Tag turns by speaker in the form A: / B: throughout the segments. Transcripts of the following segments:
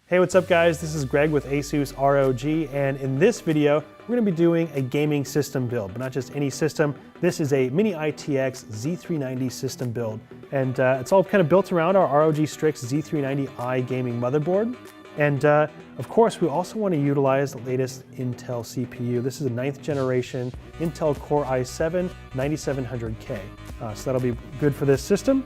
A: Hey, what's up guys? This is Greg with ASUS ROG, and in this video, we're gonna be doing a gaming system build, but not just any system. This is a Mini-ITX Z390 system build, and it's all kind of built around our ROG Strix Z390-I Gaming motherboard. And of course, we also want to utilize the latest Intel CPU. This is a 9th generation Intel Core i7 9700K, so that'll be good for this system.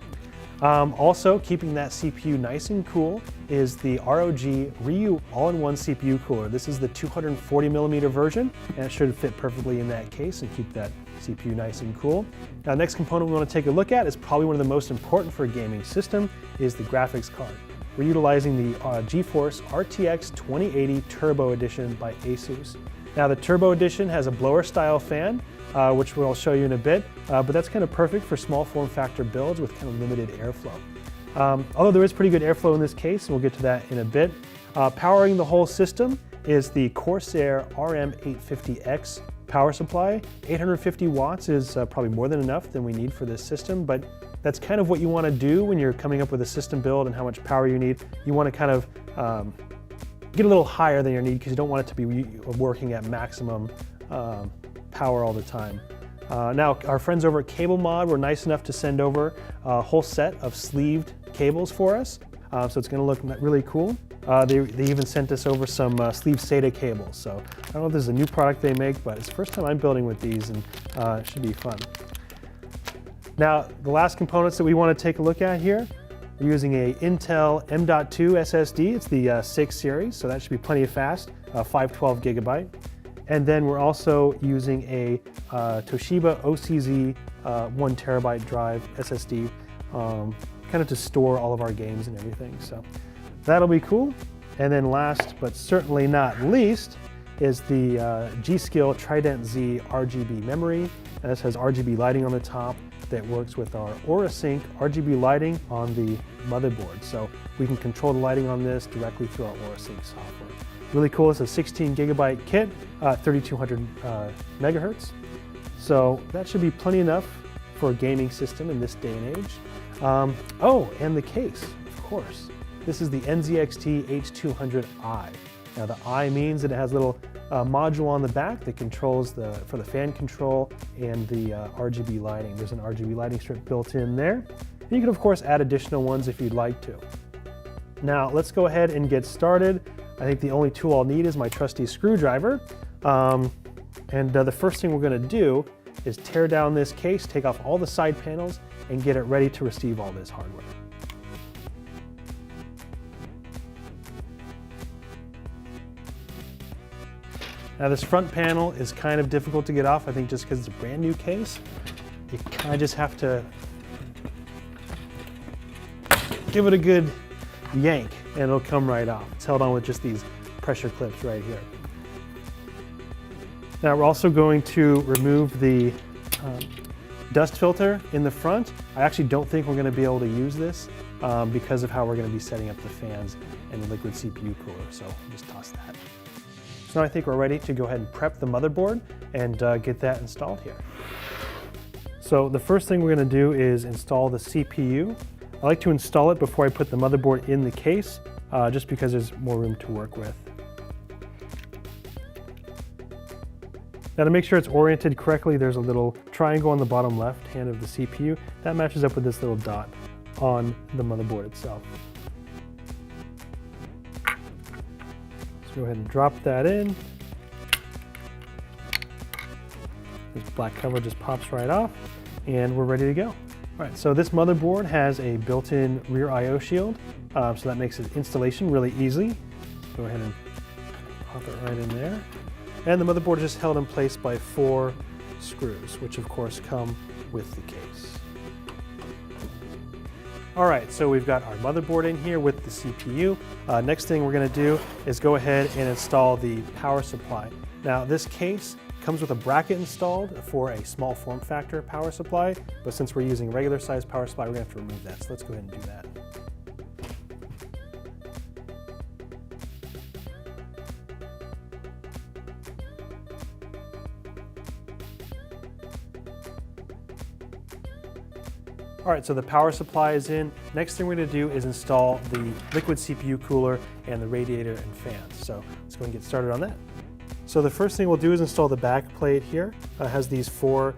A: Also, keeping that CPU nice and cool is the ROG Ryuo all-in-one CPU cooler. This is the 240mm version, and it should fit perfectly in that case and keep that CPU nice and cool. Now, the next component we want to take a look at is probably one of the most important for a gaming system, is the graphics card. We're utilizing the GeForce RTX 2080 Turbo Edition by ASUS. Now, the Turbo Edition has a blower style fan, which we'll show you in a bit, but that's kind of perfect for small form factor builds with kind of limited airflow. Although there is pretty good airflow in this case, and we'll get to that in a bit. Powering the whole system is the Corsair RM850X power supply. 850 watts is probably more than enough than we need for this system, but that's kind of what you want to do when you're coming up with a system build and how much power you need. You want to kind of get a little higher than your need because you don't want it to be working at maximum power all the time. Now, our friends over at Cable Mod were nice enough to send over a whole set of sleeved cables for us, so it's going to look really cool. They even sent us over some sleeve SATA cables, so I don't know if this is a new product they make, but it's the first time I'm building with these, and it should be fun. Now, the last components that we want to take a look at here, we're using a Intel M.2 SSD. It's the 6 series, so that should be plenty of fast, 512 gigabyte. And then we're also using a Toshiba OCZ 1 terabyte drive SSD, kind of to store all of our games and everything. So that'll be cool. And then last, but certainly not least, is the G.Skill Trident Z RGB memory. And this has RGB lighting on the top that works with our AuraSync RGB lighting on the motherboard. So we can control the lighting on this directly through our AuraSync software. Really cool. It's a 16 gigabyte kit, 3200 megahertz. So that should be plenty enough for a gaming system in this day and age. Oh, and the case, of course. This is the NZXT H200i. Now the I means that it has a little module on the back that controls for the fan control and the RGB lighting. There's an RGB lighting strip built in there. And you can of course add additional ones if you'd like to. Now let's go ahead and get started. I think the only tool I'll need is my trusty screwdriver. The first thing we're going to do is tear down this case, take off all the side panels, and get it ready to receive all this hardware. Now this front panel is kind of difficult to get off, I think just because it's a brand new case. You kind of just have to give it a good yank and it'll come right off. It's held on with just these pressure clips right here. Now we're also going to remove the dust filter in the front. I actually don't think we're going to be able to use this because of how we're going to be setting up the fans and the liquid CPU cooler, so just toss that. So now I think we're ready to go ahead and prep the motherboard and get that installed here. So the first thing we're going to do is install the CPU. I like to install it before I put the motherboard in the case, just because there's more room to work with. Now to make sure it's oriented correctly, there's a little triangle on the bottom left hand of the CPU. That matches up with this little dot on the motherboard itself. Let's go ahead and drop that in. This black cover just pops right off, and we're ready to go. All right, so this motherboard has a built-in rear I/O shield, so that makes its installation really easy. Go ahead and pop it right in there. And the motherboard is just held in place by 4 screws, which of course come with the case. All right, so we've got our motherboard in here with the CPU. Next thing we're gonna do is go ahead and install the power supply. Now this case comes with a bracket installed for a small form factor power supply, but since we're using a regular size power supply, we're gonna have to remove that. So let's go ahead and do that. All right, so the power supply is in. Next thing we're gonna do is install the liquid CPU cooler and the radiator and fans. So let's go and get started on that. So the first thing we'll do is install the back plate here. It has these 4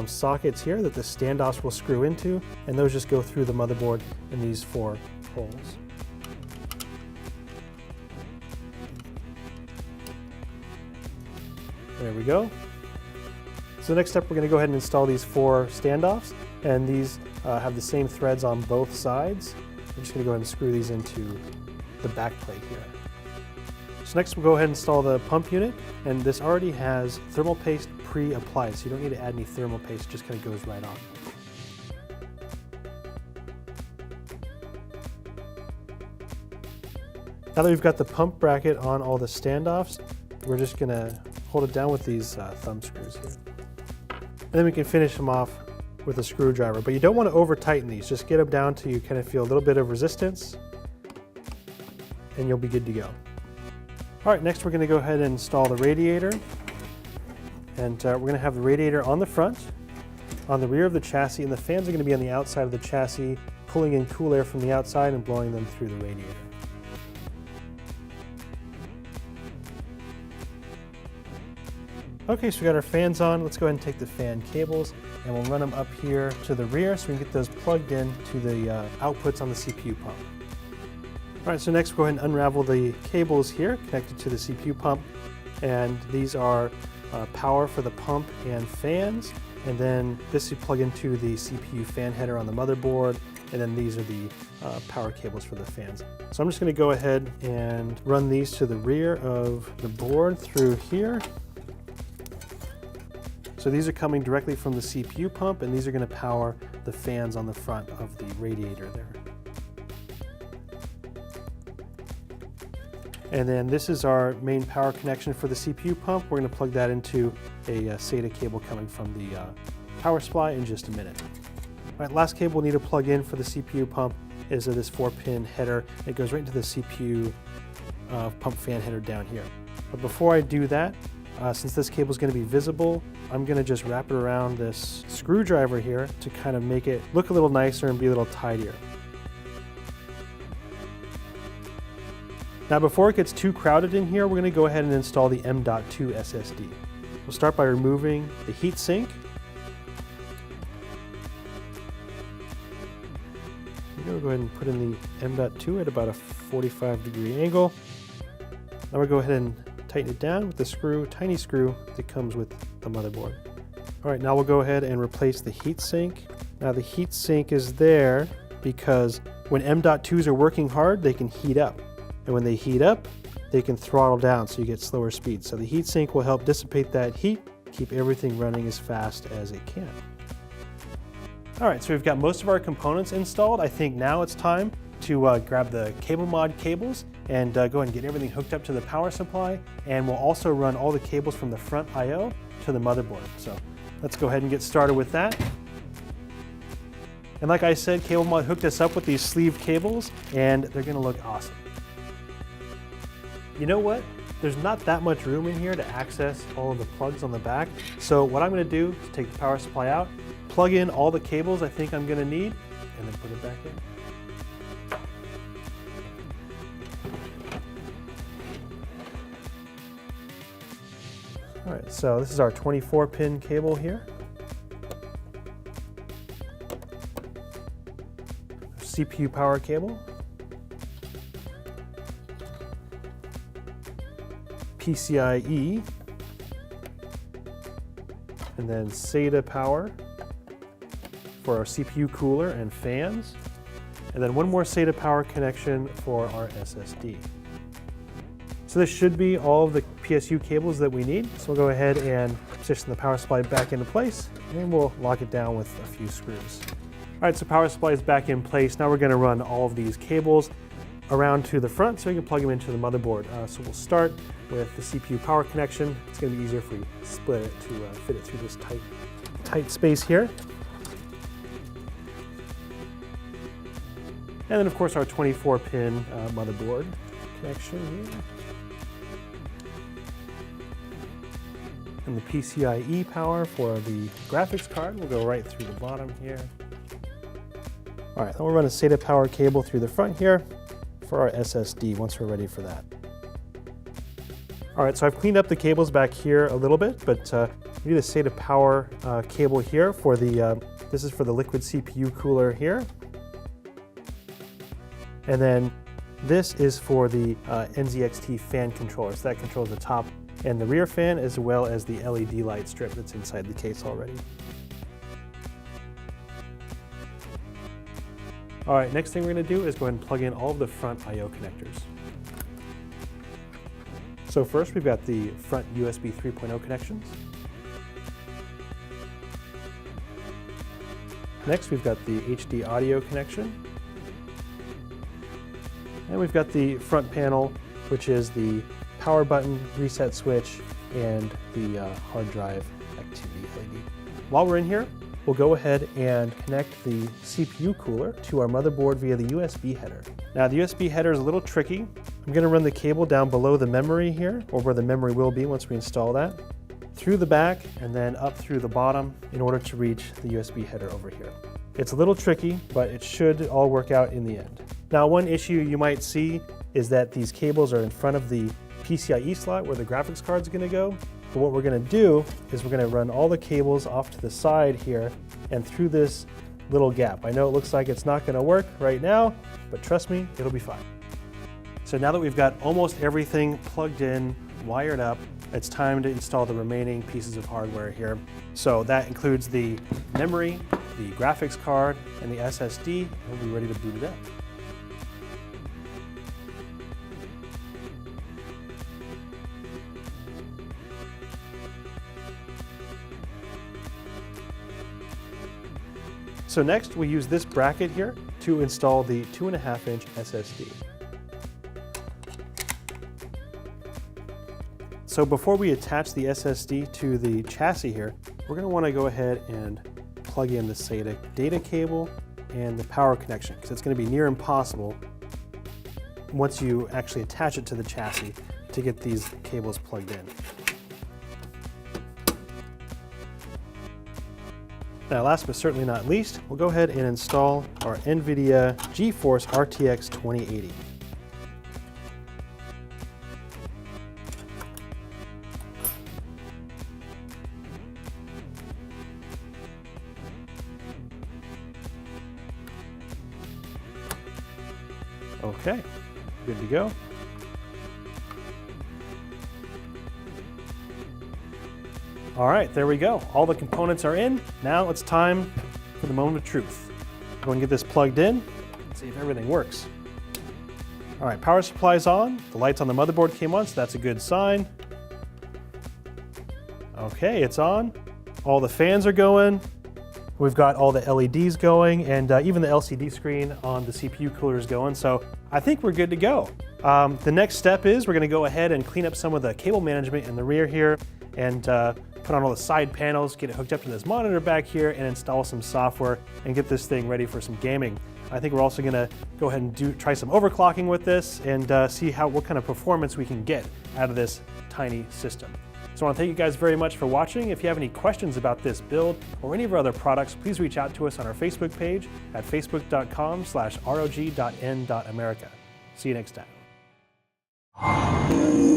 A: sockets here that the standoffs will screw into, and those just go through the motherboard in these 4 holes. There we go. So next step, we're going to go ahead and install these 4 standoffs, and these have the same threads on both sides. I'm just going to go ahead and screw these into the back plate here. So next we'll go ahead and install the pump unit, and this already has thermal paste pre-applied, so you don't need to add any thermal paste, it just kind of goes right on. Now that we've got the pump bracket on all the standoffs, we're just going to hold it down with these thumb screws here. And then we can finish them off with a screwdriver, but you don't want to over tighten these, just get them down till you kind of feel a little bit of resistance, and you'll be good to go. All right, next we're going to go ahead and install the radiator, and we're going to have the radiator on the front, on the rear of the chassis, and the fans are going to be on the outside of the chassis, pulling in cool air from the outside and blowing them through the radiator. Okay, so we got our fans on. Let's go ahead and take the fan cables and we'll run them up here to the rear so we can get those plugged in to the outputs on the CPU pump. All right, so next we'll go ahead and unravel the cables here connected to the CPU pump, and these are power for the pump and fans, and then this you plug into the CPU fan header on the motherboard, and then these are the power cables for the fans. So I'm just going to go ahead and run these to the rear of the board through here. So these are coming directly from the CPU pump, and these are going to power the fans on the front of the radiator there. And then this is our main power connection for the CPU pump. We're going to plug that into a SATA cable coming from the power supply in just a minute. All right, last cable we need to plug in for the CPU pump is this 4-pin header. It goes right into the CPU pump fan header down here. But before I do that, since this cable is going to be visible, I'm going to just wrap it around this screwdriver here to kind of make it look a little nicer and be a little tidier. Now before it gets too crowded in here, we're going to go ahead and install the M.2 SSD. We'll start by removing the heatsink. We'll go ahead and put in the M.2 at about a 45-degree angle. Now we'll go ahead and tighten it down with the screw, tiny screw that comes with the motherboard. All right, now we'll go ahead and replace the heatsink. Now the heatsink is there because when M.2s are working hard, they can heat up. And when they heat up, they can throttle down so you get slower speed. So the heatsink will help dissipate that heat, keep everything running as fast as it can. All right, so we've got most of our components installed. I think now it's time to grab the cable mod cables and go ahead and get everything hooked up to the power supply. And we'll also run all the cables from the front I/O to the motherboard. So let's go ahead and get started with that. And like I said, Cable Mod hooked us up with these sleeve cables, and they're gonna look awesome. You know what? There's not that much room in here to access all of the plugs on the back. So what I'm gonna do is take the power supply out, plug in all the cables I think I'm gonna need, and then put it back in. All right, so this is our 24-pin cable here. CPU power cable. PCIe, and then SATA power for our CPU cooler and fans, and then one more SATA power connection for our SSD. So this should be all of the PSU cables that we need. So we'll go ahead and position the power supply back into place, and we'll lock it down with a few screws. All right, so power supply is back in place. Now we're going to run all of these cables around to the front so we can plug them into the motherboard. So we'll start with the CPU power connection. It's going to be easier if we split it to fit it through this tight space here. And then of course our 24-pin motherboard connection here. And the PCIe power for the graphics card will go right through the bottom here. All right, then we'll run a SATA power cable through the front here for our SSD once we're ready for that. All right, so I've cleaned up the cables back here a little bit, but we need a SATA power cable here for the, this is for the liquid CPU cooler here. And then this is for the NZXT fan controller, so that controls the top and the rear fan, as well as the LED light strip that's inside the case already. All right, next thing we're gonna do is go ahead and plug in all of the front I/O connectors. So first we've got the front USB 3.0 connections. Next we've got the HD audio connection. And we've got the front panel, which is the power button, reset switch, and the hard drive activity LED. While we're in here, we'll go ahead and connect the CPU cooler to our motherboard via the USB header. Now the USB header is a little tricky. I'm gonna run the cable down below the memory here, or where the memory will be once we install that, through the back and then up through the bottom in order to reach the USB header over here. It's a little tricky, but it should all work out in the end. Now one issue you might see is that these cables are in front of the PCIe slot where the graphics card is gonna go. But what we're gonna do is we're gonna run all the cables off to the side here and through this little gap. I know it looks like it's not gonna work right now, but trust me, it'll be fine. So now that we've got almost everything plugged in, wired up, it's time to install the remaining pieces of hardware here. So that includes the memory, the graphics card, and the SSD, and we'll be ready to boot it up. So next we use this bracket here to install the 2.5-inch SSD. So before we attach the SSD to the chassis here, we're going to want to go ahead and plug in the SATA data cable and the power connection, because it's going to be near impossible once you actually attach it to the chassis to get these cables plugged in. Now last but certainly not least, we'll go ahead and install our NVIDIA GeForce RTX 2080. Okay, good to go. All right, there we go. All the components are in. Now it's time for the moment of truth. Go and get this plugged in and see if everything works. All right, power supply's on. The lights on the motherboard came on, so that's a good sign. Okay, it's on. All the fans are going. We've got all the LEDs going, and even the LCD screen on the CPU cooler is going, so I think we're good to go. The next step is we're gonna go ahead and clean up some of the cable management in the rear here, and put on all the side panels, get it hooked up to this monitor back here, and install some software and get this thing ready for some gaming. I think we're also gonna go ahead and try some overclocking with this and see what kind of performance we can get out of this tiny system. So I want to thank you guys very much for watching. If you have any questions about this build or any of our other products, please reach out to us on our Facebook page at facebook.com/rog.n.america. See you next time.